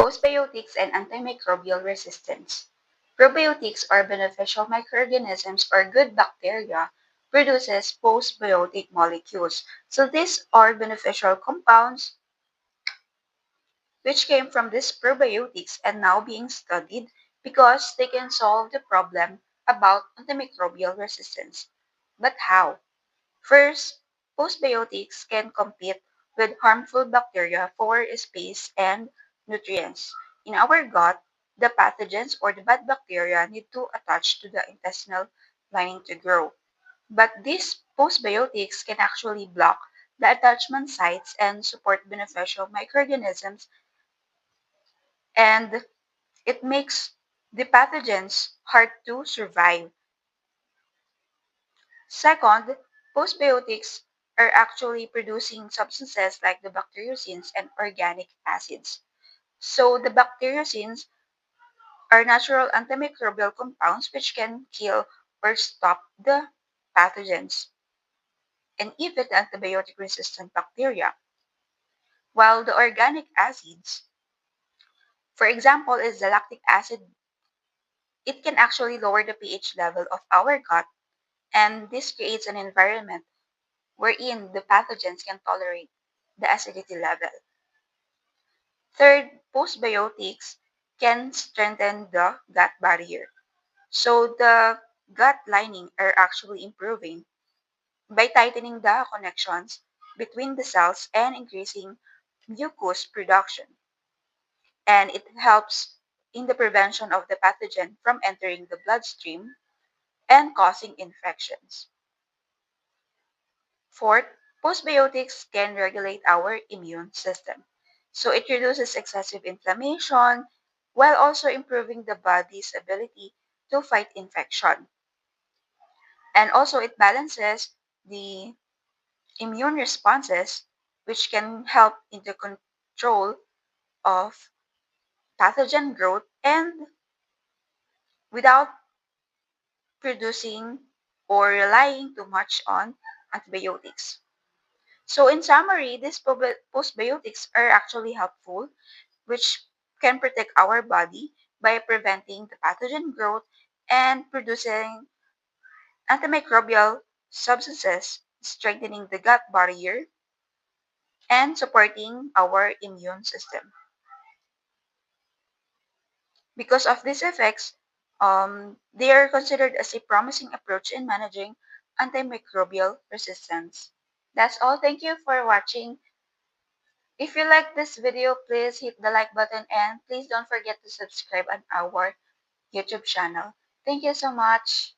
Postbiotics and antimicrobial resistance. Probiotics or beneficial microorganisms or good bacteria produces postbiotic molecules. So these are beneficial compounds which came from these probiotics and now being studied because they can solve the problem about antimicrobial resistance. But how? First, postbiotics can compete with harmful bacteria for space and nutrients. In our gut, the pathogens or the bad bacteria need to attach to the intestinal lining to grow. But these postbiotics can actually block the attachment sites and support beneficial microorganisms, and it makes the pathogens hard to survive. Second, postbiotics are actually producing substances like the bacteriocins and organic acids. So the bacteriocins are natural antimicrobial compounds which can kill or stop the pathogens and even antibiotic resistant bacteria. While the organic acids, for example, is the lactic acid, it can actually lower the pH level of our gut, and this creates an environment wherein the pathogens can tolerate the acidity level. Third, postbiotics can strengthen the gut barrier. So the gut lining are actually improving by tightening the connections between the cells and increasing mucus production. And it helps in the prevention of the pathogen from entering the bloodstream and causing infections. Fourth, postbiotics can regulate our immune system. So it reduces excessive inflammation while also improving the body's ability to fight infection. And also it balances the immune responses, which can help in the control of pathogen growth and without producing or relying too much on antibiotics. So in summary, these postbiotics are actually helpful, which can protect our body by preventing the pathogen growth and producing antimicrobial substances, strengthening the gut barrier, and supporting our immune system. Because of these effects, they are considered as a promising approach in managing antimicrobial resistance. That's all. Thank you for watching. If you like this video, please hit the like button and please don't forget to subscribe on our YouTube channel. Thank you so much.